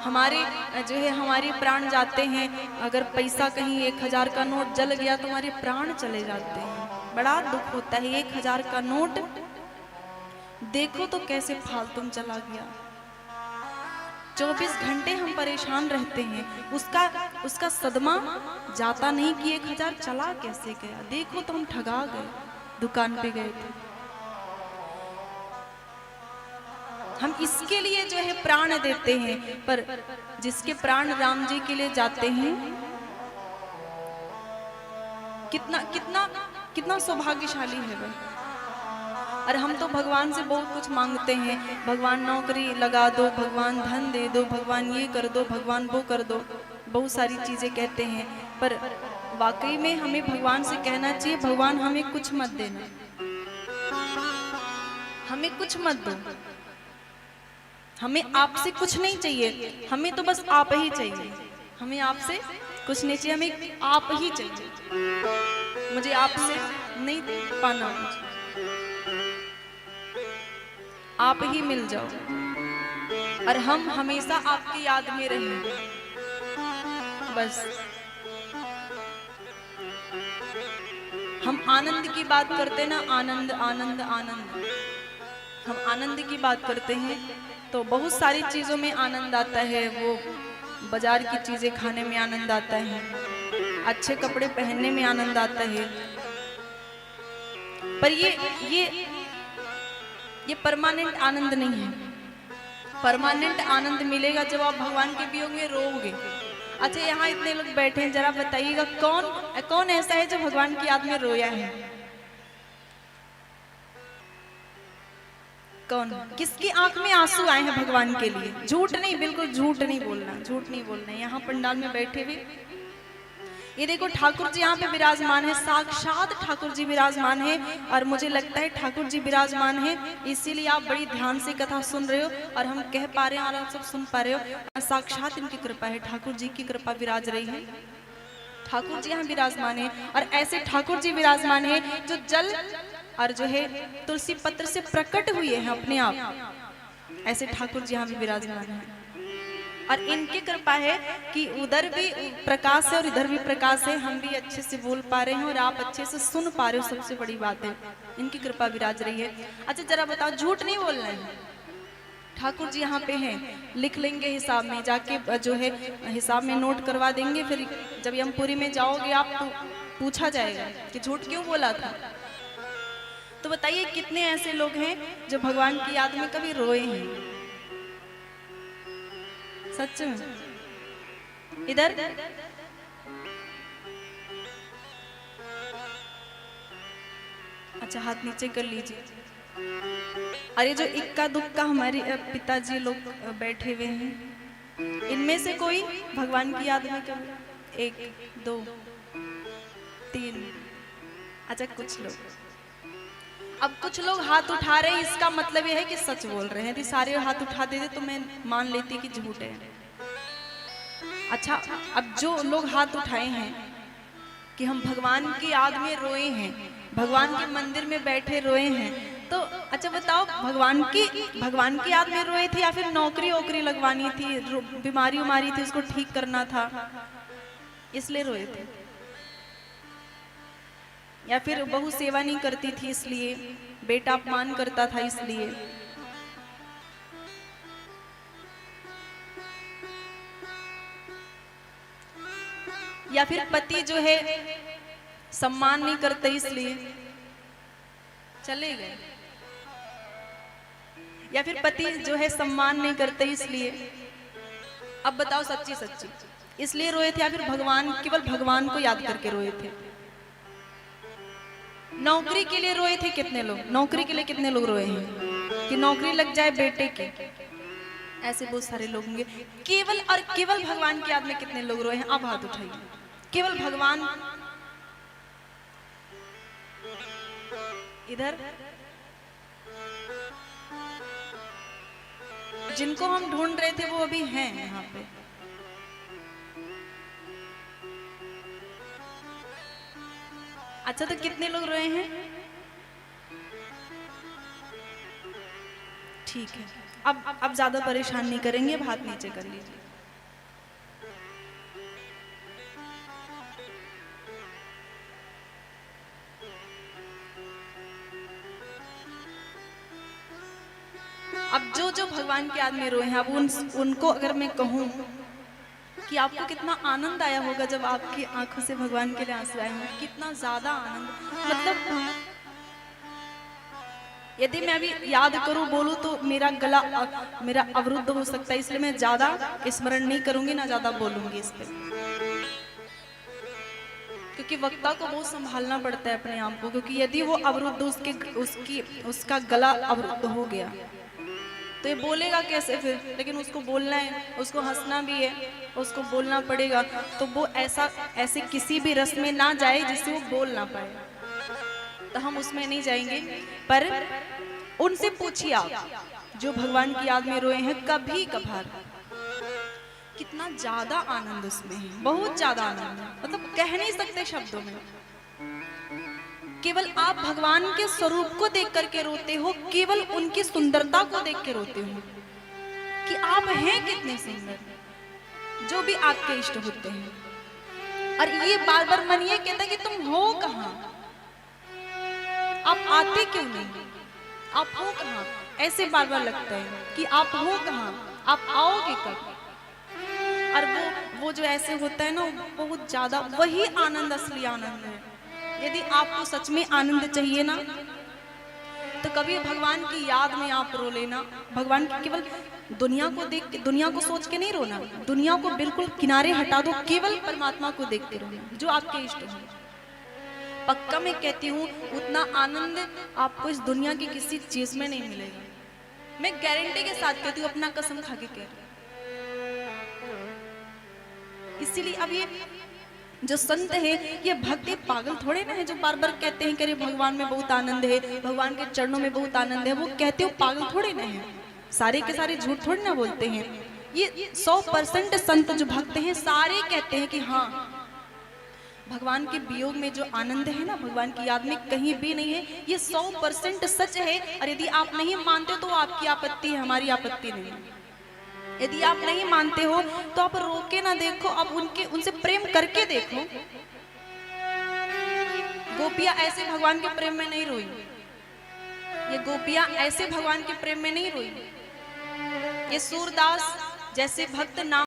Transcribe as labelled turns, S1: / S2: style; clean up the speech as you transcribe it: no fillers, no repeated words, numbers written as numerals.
S1: हमारे जो है हमारे प्राण जाते हैं। अगर पैसा कहीं 1000 का नोट जल गया तो हमारे प्राण चले जाते हैं, बड़ा दुख होता है। 1000 का नोट देखो तो कैसे फालतू में चला गया। 24 घंटे हम परेशान रहते हैं, उसका सदमा जाता नहीं कि 1000 चला कैसे गया। देखो तो हम ठगा गए, दुकान पे गए थे। हम इसके लिए जो है प्राण देते हैं, पर जिसके प्राण राम जी के लिए जाते हैं, कितना कितना कितना सौभाग्यशाली है वह। और हम तो भगवान से बहुत कुछ मांगते हैं, भगवान नौकरी लगा दो, भगवान धन दे दो, भगवान ये कर दो, भगवान वो कर दो, बहुत सारी चीजें कहते हैं। पर वाकई में हमें भगवान से कहना चाहिए, भगवान हमें कुछ मत देना, हमें कुछ मत दो, हमें आपसे कुछ नहीं चाहिए, हमें तो बस आप ही चाहिए। हमें आपसे कुछ नहीं चाहिए, हमें आप ही चाहिए। मुझे आपसे नहीं पाना, मुझे आप ही मिल जाओ और हम हमेशा आपकी याद में रहें, बस। हम आनंद की बात करते ना, आनंद आनंद आनंद, हम आनंद की बात करते हैं तो बहुत सारी चीजों में आनंद आता है। वो बाजार की चीजें खाने में आनंद आता है, अच्छे कपड़े पहनने में आनंद आता है, पर ये परमानेंट आनंद नहीं है। परमानेंट आनंद मिलेगा जब आप भगवान के वियोग में रोओगे। अच्छा, यहाँ इतने लोग बैठे हैं, जरा बताइएगा कौन ऐसा है जो भगवान की याद में रोया है? कौन? किसकी आंख में आंसू आए हैं भगवान के लिए? झूठ नहीं, बिल्कुल झूठ नहीं बोलना, झूठ नहीं बोलना। यहाँ पंडाल में बैठे हुए ये देखो, ठाकुर जी यहाँ पे विराजमान है, साक्षात ठाकुर जी विराजमान है। और मुझे लगता है ठाकुर जी विराजमान है, इसीलिए आप बड़ी ध्यान से कथा सुन रहे हो और हम कह पा रहे हैं और आप सब सुन पा रहे हो। साक्षात इनकी कृपा है, ठाकुर जी की कृपा विराज रही है। ठाकुर जी यहाँ विराजमान है और ऐसे ठाकुर जी विराजमान है जो जल और जो है तुलसी पत्र से प्रकट हुए हैं अपने आप। ऐसे ठाकुर जी यहाँ भी विराजमान है और इनकी कृपा है कि उधर भी प्रकाश है और इधर भी प्रकाश है। हम भी अच्छे से बोल पा रहे हैं और आप अच्छे से सुन पा रहे हो, सबसे बड़ी बात है। इनकी कृपा विराज रही है। अच्छा, जरा बताओ, झूठ नहीं बोलना है। ठाकुर जी यहाँ पे हैं, लिख लेंगे हिसाब में, जाके जो है हिसाब में नोट करवा देंगे। फिर जब यमपुरी में जाओगे आप तो पूछा जाएगा कि झूठ क्यों बोला था। तो बताइए, कितने ऐसे लोग हैं जो भगवान की याद में कभी रोए हैं? सच में। इधर अच्छा, हाथ नीचे कर लीजिए। अरे, जो इक्का दुक्का हमारे पिताजी लोग बैठे हुए हैं, इनमें से कोई भगवान की याद में कभी? 1 2 3। अच्छा, कुछ लोग, अब कुछ लोग हाथ उठा रहे हैं, इसका मतलब यह है कि सच बोल रहे हैं। यदि सारे हाथ उठा देते तो मैं मान लेती कि झूठ है। अच्छा, अब जो लोग हाथ उठाए हैं कि हम भगवान की याद में रोए हैं, भगवान के मंदिर में बैठे रोए हैं, तो अच्छा बताओ, भगवान की याद में रोए थे या फिर नौकरी वोकरी लगवानी थी, बीमारी उमारी थी, उसको ठीक करना था इसलिए रोए थे? या फिर बहू सेवा नहीं करती थी इसलिए, बेटा अपमान करता था इसलिए? या फिर पति जो है सम्मान नहीं करते इसलिए चले गए? या फिर पति जो है सम्मान नहीं करते इसलिए? अब बताओ, सच्ची सच्ची इसलिए रोए थे या फिर केवल भगवान को याद करके रोए थे? नौकरी के लिए रोए थे कितने लोग? नौकरी के लिए कितने लोग रोए हैं कि नौकरी लग जाए बेटे की? ऐसे बहुत सारे लोग होंगे। केवल भगवान की याद में कितने लोग रोए हैं? अब हाथ उठाइए। केवल भगवान, इधर जिनको हम ढूंढ रहे थे वो अभी हैं यहाँ पे। अच्छा, तो कितने लोग रोए हैं? ठीक है, अब ज्यादा परेशान नहीं करेंगे, अब हाथ नीचे कर लीजिए। अब जो जो भगवान के याद में रोए हैं, अब उनको अगर मैं कहूँ कि आपको कितना आनंद आया होगा जब आपकी आंखों से भगवान के लिए आंसू आए होंगे, कितना ज्यादा आनंद, मतलब यदि मैं अभी याद करूं बोलूं तो मेरा गला मेरा अवरुद्ध हो सकता है, इसलिए मैं ज्यादा स्मरण नहीं करूंगी ना ज्यादा बोलूंगी इस पे, क्योंकि वक्ता को बहुत संभालना पड़ता है अपने आप को, क्योंकि यदि वो अवरुद्ध उसका गला अवरुद्ध हो गया तो ये बोलेगा कैसे फिर, लेकिन उसको बोलना है, उसको हंसना भी है, उसको बोलना पड़ेगा, तो वो ऐसे किसी भी रस में ना जाए जिससे वो बोल ना पाए, तो हम उसमें नहीं जाएंगे। पर उनसे पूछिए आप जो भगवान की याद में रोए हैं कभी कभार, कितना ज्यादा आनंद उसमें है, बहुत ज्यादा आनंद है, मतलब कह नहीं सकते शब्दों में। केवल आप भगवान के स्वरूप को देख करके रोते हो, केवल उनकी सुंदरता को देख के रोते हो कि आप हैं कितने सुंदर, जो भी आपके इष्ट होते हैं। और ये बार बार मन ये कहता है कि तुम हो कहाँ, आप आते क्यों नहीं, आप हो कहाँ, ऐसे बार बार लगता है कि आप हो कहाँ, आप आओगे कब। और वो जो ऐसे होता है ना, बहुत ज्यादा, वही आनंद असली आनंद है। यदि आपको सच में आनंद चाहिए ना, तो कभी भगवान की याद में आप रो लेना। भगवान की केवल दुनिया को देख के, दुनिया को सोच के नहीं रोना, दुनिया को बिल्कुल किनारे हटा दो, केवल परमात्मा को देख के रोना जो आपके इष्ट हो। पक्का मैं कहती हूँ उतना आनंद आपको इस दुनिया की किसी चीज में नहीं मिलेगा, मैं गारंटी के साथ कहती हूँ, अपना कसम खा के कह रही हूँ। इसीलिए अब ये जो संत है, ये भक्त पागल थोड़े ना है जो बार बार कहते हैं कि भगवान में बहुत आनंद है, भगवान के चरणों में बहुत आनंद है, वो कहते हो पागल थोड़े ना है, सारे के सारे झूठ थोड़े ना बोलते हैं। ये 100% संत जो भक्त हैं सारे कहते हैं कि हाँ, भगवान के वियोग में जो आनंद है ना, भगवान की याद में कहीं भी नहीं है, ये 100% सच है। और यदि आप नहीं मानते तो आपकी आपत्ति है, हमारी आपत्ति नहीं है। यदि आप नहीं मानते हो तो आप रोके ना देखो, आप उनसे प्रेम करके देखो। गोपियां ऐसे भगवान के प्रेम में नहीं रोई, ये गोपियां ऐसे भगवान के प्रेम में नहीं रोई। ये सूरदास जैसे भक्त नाम